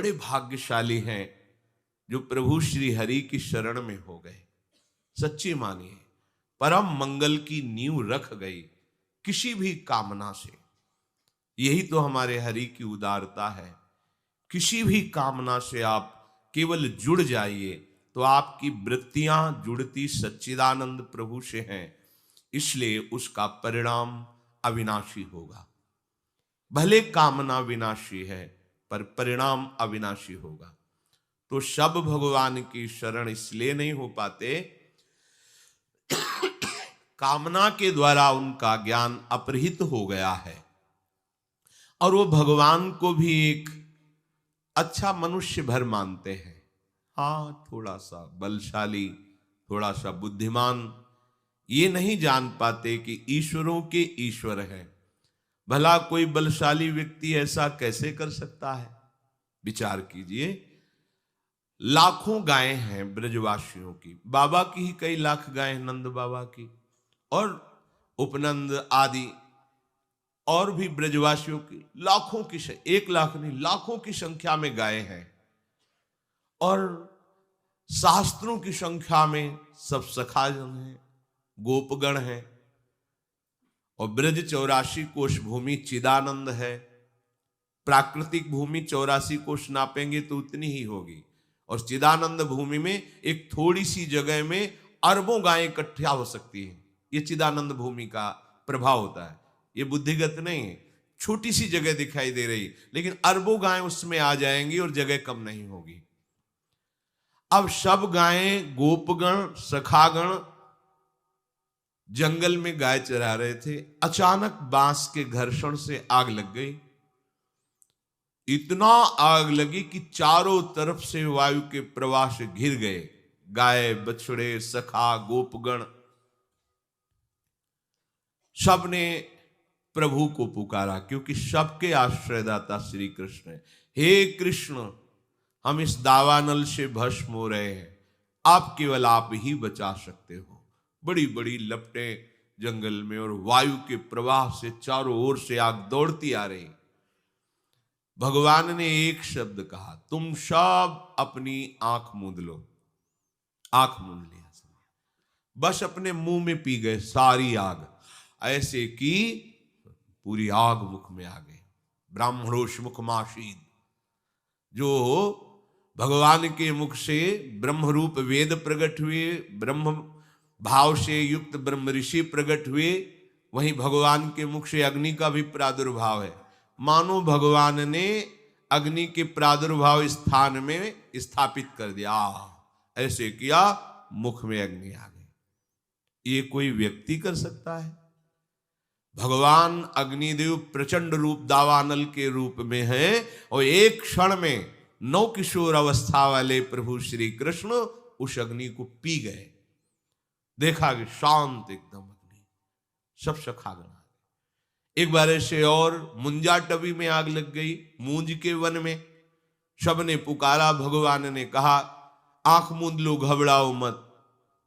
बड़े भाग्यशाली हैं जो प्रभु श्री हरि की शरण में हो गए। सच्ची मानिए, परम मंगल की नींव रख गई किसी भी कामना से। यही तो हमारे हरि की उदारता है। किसी भी कामना से आप केवल जुड़ जाइए तो आपकी वृत्तियां जुड़ती सच्चिदानंद प्रभु से हैं, इसलिए उसका परिणाम अविनाशी होगा। भले कामना विनाशी है पर परिणाम अविनाशी होगा। तो सब भगवान की शरण इसलिए नहीं हो पाते, कामना के द्वारा उनका ज्ञान अपहृत हो गया है और वो भगवान को भी एक अच्छा मनुष्य भर मानते हैं। हाँ, थोड़ा सा बलशाली, थोड़ा सा बुद्धिमान, ये नहीं जान पाते कि ईश्वरों के ईश्वर है। भला कोई बलशाली व्यक्ति ऐसा कैसे कर सकता है? विचार कीजिए, लाखों गायें हैं ब्रजवासियों की, बाबा की ही कई लाख गायें, नंद बाबा की और उपनंद आदि और भी ब्रजवासियों की लाखों की, 1 लाख नहीं, लाखों की संख्या में गायें हैं और शास्त्रों की संख्या में सब सखाजन हैं, गोपगण हैं और ब्रज 84 कोश भूमि चिदानंद है। प्राकृतिक भूमि 84 कोश नापेंगे तो उतनी ही होगी और चिदानंद भूमि में एक थोड़ी सी जगह में अरबों गायें इकट्ठा हो सकती हैं। ये चिदानंद भूमि का प्रभाव होता है, ये बुद्धिगत नहीं है। छोटी सी जगह दिखाई दे रही लेकिन अरबों गायें उसमें आ जाएंगी और जगह कम नहीं होगी। अब सब गायें, गोपगण, सखागण जंगल में गाय चरा रहे थे। अचानक बांस के घर्षण से आग लग गई। इतना आग लगी कि चारों तरफ से वायु के प्रवाह से घिर गए गाय, बछड़े, सखा, गोपगण। सबने प्रभु को पुकारा क्योंकि सबके आश्रयदाता श्री कृष्ण है। हे कृष्ण, हम इस दावानल से भस्म हो रहे हैं, आप केवल आप ही बचा सकते हो। बड़ी बड़ी लपटें जंगल में और वायु के प्रवाह से चारों ओर से आग दौड़ती आ रही। भगवान ने एक शब्द कहा, तुम सब अपनी आंख मूंद लो। आंख मूंद लिया, बस अपने मुंह में पी गए सारी आग, ऐसे कि पूरी आग मुख में आ गई। ब्राह्मणोष मुखमाशीद, जो भगवान के मुख से ब्रह्म रूप वेद प्रकट हुए, ब्रह्म भाव से युक्त ब्रह्म ऋषि प्रकट हुए, वहीं भगवान के मुख से अग्नि का भी प्रादुर्भाव है। मानो भगवान ने अग्नि के प्रादुर्भाव स्थान में स्थापित कर दिया, ऐसे किया, मुख में अग्नि आ गई। ये कोई व्यक्ति कर सकता है? भगवान अग्निदेव प्रचंड रूप दावानल के रूप में है और एक क्षण में 9 किशोर अवस्था वाले प्रभु श्री कृष्ण उस अग्नि को पी गए। देखा कि शांत एकदम अग्नि, सब सखागण। एक बार ऐसे और मुंजा टवी में आग लग गई, मूंज के वन में। सबने पुकारा, भगवान ने कहा आंख मूंद लो, घबराओ मत।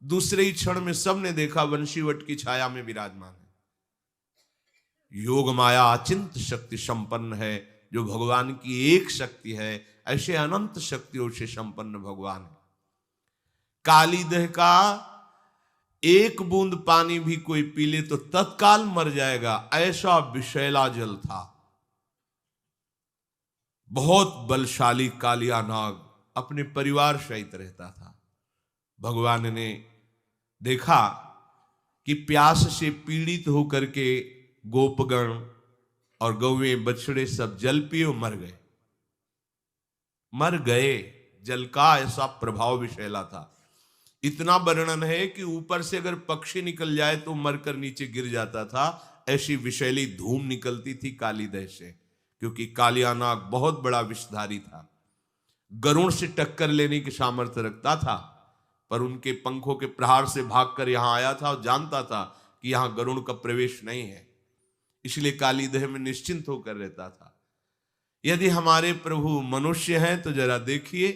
दूसरे ही क्षण में सबने देखा वंशीवट की छाया में विराजमान है। योग माया अचिंत शक्ति संपन्न है, जो भगवान की एक शक्ति है, ऐसे अनंत शक्तियों से संपन्न भगवान है। काली दह का एक बूंद पानी भी कोई पी ले तो तत्काल मर जाएगा, ऐसा विषैला जल था। बहुत बलशाली कालिया नाग अपने परिवार सहित रहता था। भगवान ने देखा कि प्यास से पीड़ित होकर के गोपगण और गौवें, बछड़े सब जल पिए मर गए। जल का ऐसा प्रभाव विषैला था। इतना वर्णन है कि ऊपर से अगर पक्षी निकल जाए तो मरकर नीचे गिर जाता था। ऐसी विषैली धूम निकलती थी कालीदह से, क्योंकि कालिया नाग बहुत बड़ा विषधारी था। गरुड़ से टक्कर लेने की सामर्थ्य रखता था, पर उनके पंखों के प्रहार से भागकर यहां आया था और जानता था कि यहां गरुड़ का प्रवेश नहीं है, इसलिए कालीदह में निश्चिंत होकर रहता था। यदि हमारे प्रभु मनुष्य हैं तो जरा देखिए,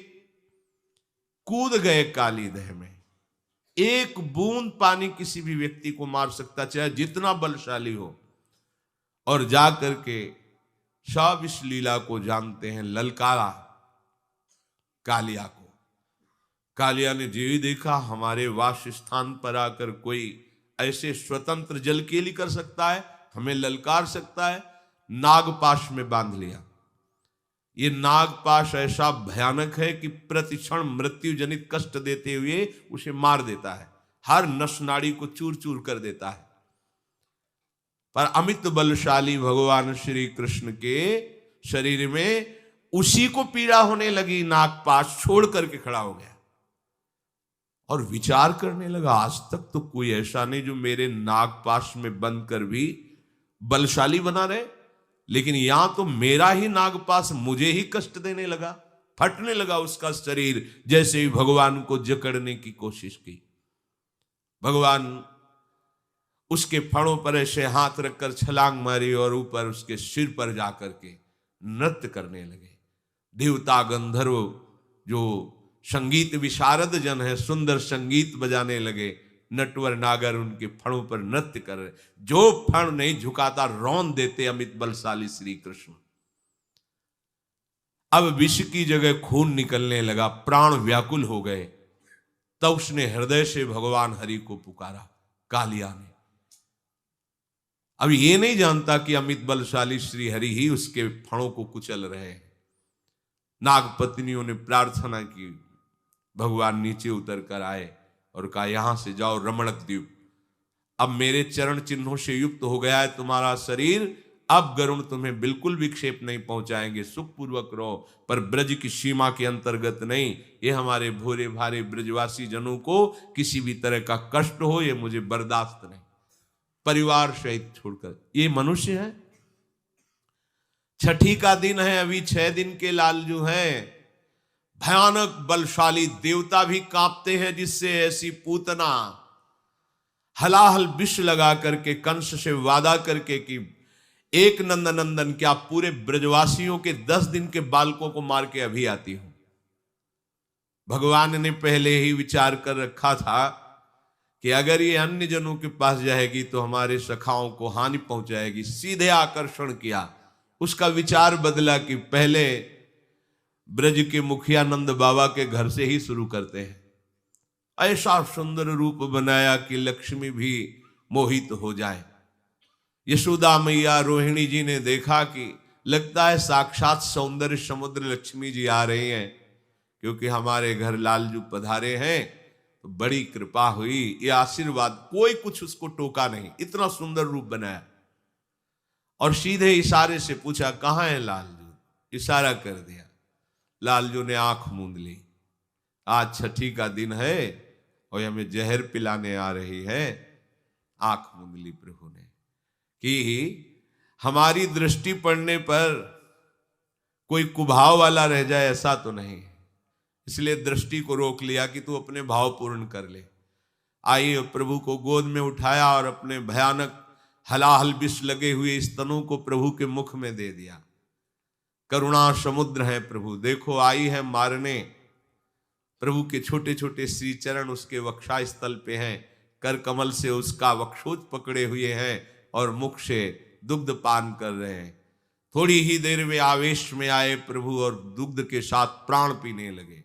कूद गए कालीदह में। एक बूंद पानी किसी भी व्यक्ति को मार सकता, चाहे जितना बलशाली हो, और जा करके सब इस लीला को जानते हैं। ललकारा, कालिया को। कालिया ने जो ही देखा हमारे वास स्थान पर आकर कोई ऐसे स्वतंत्र जलकेली कर सकता है, हमें ललकार सकता है, नागपाश में बांध लिया। ये नागपाश ऐसा भयानक है कि प्रतिक्षण मृत्यु जनित कष्ट देते हुए उसे मार देता है, हर नस नाड़ी को चूर चूर कर देता है। पर अमित बलशाली भगवान श्री कृष्ण के शरीर में उसी को पीड़ा होने लगी, नागपाश छोड़ करके खड़ा हो गया और विचार करने लगा, आज तक तो कोई ऐसा नहीं जो मेरे नागपाश में बंद कर भी बलशाली बना रहे, लेकिन यहां तो मेरा ही नागपाश मुझे ही कष्ट देने लगा। फटने लगा उसका शरीर जैसे ही भगवान को जकड़ने की कोशिश की। भगवान उसके फणों पर ऐसे हाथ रखकर छलांग मारी और ऊपर उसके सिर पर जाकर के नृत्य करने लगे। देवता गंधर्व जो संगीत विशारद जन है सुंदर संगीत बजाने लगे। नटवर नागर उनके फणों पर नृत्य कर रहे, जो फण नहीं झुकाता रौंद देते अमित बलशाली श्री कृष्ण। अब विष की जगह खून निकलने लगा, प्राण व्याकुल हो गए। तब उसने हृदय से भगवान हरि को पुकारा, कालिया ने। अब ये नहीं जानता कि अमित बलशाली श्री हरि ही उसके फणों को कुचल रहे हैं। नागपत्नियों ने प्रार्थना की, भगवान नीचे उतर कर आए और कहा, यहां से जाओ रमणक द्वीप, अब मेरे चरण चिन्हों से युक्त हो गया है तुम्हारा शरीर, अब गरुण तुम्हें बिल्कुल विक्षेप नहीं पहुंचाएंगे, सुखपूर्वक रहो, पर ब्रज की सीमा के अंतर्गत नहीं। ये हमारे भोरे भारे ब्रजवासी जनों को किसी भी तरह का कष्ट हो, ये मुझे बर्दाश्त नहीं। परिवार सहित छोड़कर, ये मनुष्य है। छठी का दिन है, अभी 6 दिन के लालजू हैं। भयानक बलशाली देवता भी कांपते हैं, जिससे ऐसी पूतना हलाहल विष लगा करके कंस से वादा करके कि एक नंदन क्या पूरे ब्रजवासियों के 10 दिन के बालकों को मार के अभी आती हूं। भगवान ने पहले ही विचार कर रखा था कि अगर ये अन्य जनों के पास जाएगी तो हमारे सखाओं को हानि पहुंचाएगी। सीधे आकर्षण किया, उसका विचार बदला कि पहले ब्रज के मुखिया नंद बाबा के घर से ही शुरू करते हैं। ऐसा सुंदर रूप बनाया कि लक्ष्मी भी मोहित हो जाए। यशोदा मैया रोहिणी जी ने देखा कि लगता है साक्षात सौंदर्य समुद्र लक्ष्मी जी आ रही हैं, क्योंकि हमारे घर लालजू पधारे हैं, तो बड़ी कृपा हुई। ये आशीर्वाद, कोई कुछ उसको टोका नहीं, इतना सुंदर रूप बनाया। और सीधे इशारे से पूछा, कहां है लालजू? इशारा कर दिया। लालजू ने आंख मूंद ली। आज छठी का दिन है और हमें जहर पिलाने आ रही है। आंख मूंद ली प्रभु ने कि हमारी दृष्टि पड़ने पर कोई कुभाव वाला रह जाए, ऐसा तो नहीं। इसलिए दृष्टि को रोक लिया कि तू अपने भाव पूर्ण कर ले। आइए, प्रभु को गोद में उठाया और अपने भयानक हलाहल विष लगे हुए स्तनों को प्रभु के मुख में दे दिया। करुणा समुद्र है प्रभु, देखो आई है मारने। प्रभु के छोटे छोटे श्री चरण उसके वक्षा स्थल पे हैं, कर कमल से उसका वक्षोज पकड़े हुए हैं और मुख से दुग्ध पान कर रहे हैं। थोड़ी ही देर में आवेश में आए प्रभु और दुग्ध के साथ प्राण पीने लगे।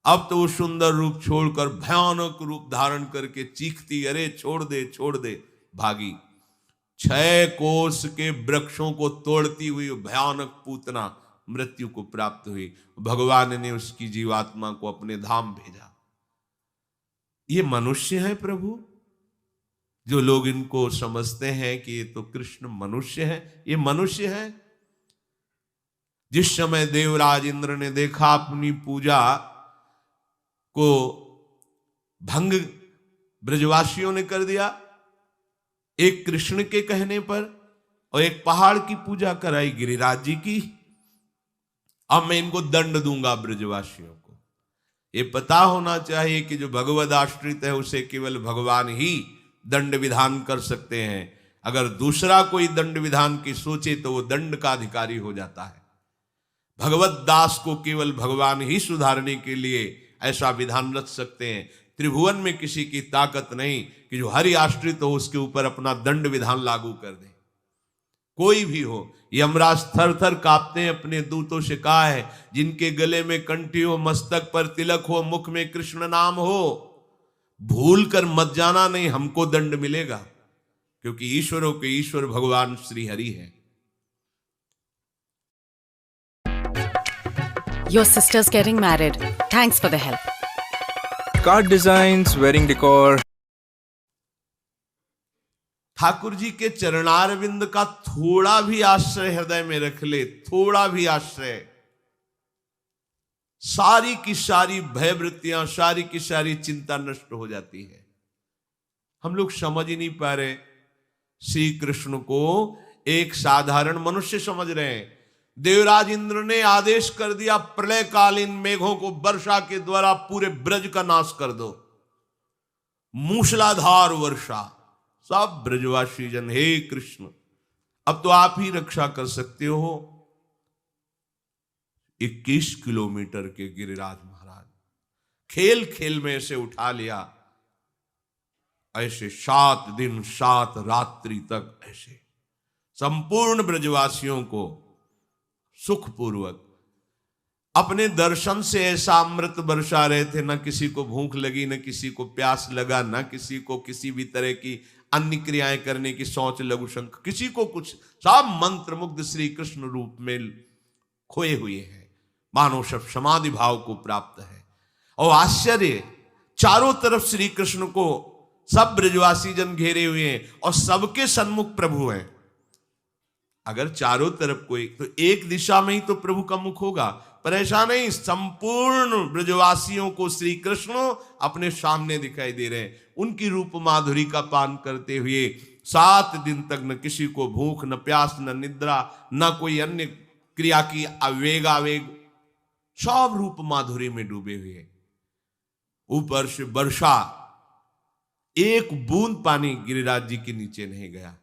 अब तो वो सुंदर रूप छोड़कर भयानक रूप धारण करके चीखती, अरे छोड़ दे छोड़ दे, भागी। 6 कोस के वृक्षों को तोड़ती हुई भयानक पूतना मृत्यु को प्राप्त हुई। भगवान ने उसकी जीवात्मा को अपने धाम भेजा। ये मनुष्य है प्रभु? जो लोग इनको समझते हैं कि ये तो कृष्ण मनुष्य है, ये मनुष्य है। जिस समय देवराज इंद्र ने देखा अपनी पूजा को भंग ब्रजवासियों ने कर दिया, एक कृष्ण के कहने पर, और एक पहाड़ की पूजा कराई गिरिराज जी की। अब मैं इनको दंड दूंगा ब्रजवासियों को। ये पता होना चाहिए कि जो भगवद आश्रित है उसे केवल भगवान ही दंड विधान कर सकते हैं। अगर दूसरा कोई दंड विधान की सोचे तो वो दंड का अधिकारी हो जाता है। भगवत दास को केवल भगवान ही सुधारने के लिए ऐसा विधान रच सकते हैं। त्रिभुवन में किसी की ताकत नहीं कि जो हरि आश्रित हो उसके ऊपर अपना दंड विधान लागू कर दे। कोई भी हो। यमराज थर थर कांपते हैं, अपने दूतों से कहा है, जिनके गले में कंठी हो, मस्तक पर तिलक हो, मुख में कृष्ण नाम हो, भूल कर मत जाना, नहीं हमको दंड मिलेगा, क्योंकि ईश्वरों के ईश्वर भगवान श्री हरि है। Your sister's getting married. Thanks for the help. Card designs, wedding decor. Thakur ji के चरणारविंद का थोड़ा भी आश्रय हृदय में रख ले, थोड़ा भी आश्रय, सारी की सारी भयवृत्तियां, सारी की सारी चिंता नष्ट हो जाती है। हम लोग समझ ही नहीं पा रहे, श्री कृष्ण को एक साधारण मनुष्य समझ रहे हैं। देवराज इंद्र ने आदेश कर दिया, प्रलयकालीन मेघों को वर्षा के द्वारा पूरे ब्रज का नाश कर दो, मूसलाधार वर्षा। सब ब्रजवासी जन, हे कृष्ण अब तो आप ही रक्षा कर सकते हो। 21 किलोमीटर के गिरिराज महाराज खेल खेल में से उठा लिया, ऐसे 7 दिन 7 रात्रि तक ऐसे संपूर्ण ब्रजवासियों को सुखपूर्वक अपने दर्शन से ऐसा अमृत बरसा रहे थे। न किसी को भूख लगी, न किसी को प्यास लगा, न किसी को किसी भी तरह की अन्य क्रियाएं करने की सोच, लघु शंख, किसी को कुछ। सब मंत्र मुग्ध श्री कृष्ण रूप में खोए हुए हैं, मानो सब समाधि भाव को प्राप्त है। और आश्चर्य, चारों तरफ श्री कृष्ण को सब ब्रजवासी जन घेरे हुए हैं और सबके सन्मुख प्रभु हैं। अगर चारों तरफ कोई, तो एक दिशा में ही तो प्रभु का मुख होगा, पर ऐसा नहीं, संपूर्ण ब्रजवासियों को श्री कृष्ण अपने सामने दिखाई दे रहे हैं, उनकी रूप माधुरी का पान करते हुए 7 दिन तक न किसी को भूख, न प्यास, न निद्रा, न कोई अन्य क्रिया की आवेग, सब रूप माधुरी में डूबे हुए। ऊपर से वर्षा, एक बूंद पानी गिरिराज जी के नीचे नहीं गया।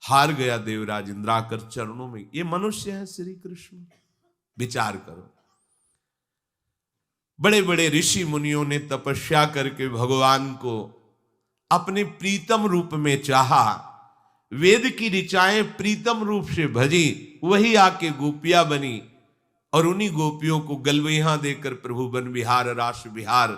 हार गया देवराज इंद्र आकर चरणों में। ये मनुष्य है श्री कृष्ण, विचार करो। बड़े बड़े ऋषि मुनियों ने तपस्या करके भगवान को अपने प्रीतम रूप में चाहा, वेद की ऋचाएं प्रीतम रूप से भजी, वही आके गोपियां बनी और उन्हीं गोपियों को गलवैया देकर प्रभु वन विहार, रास विहार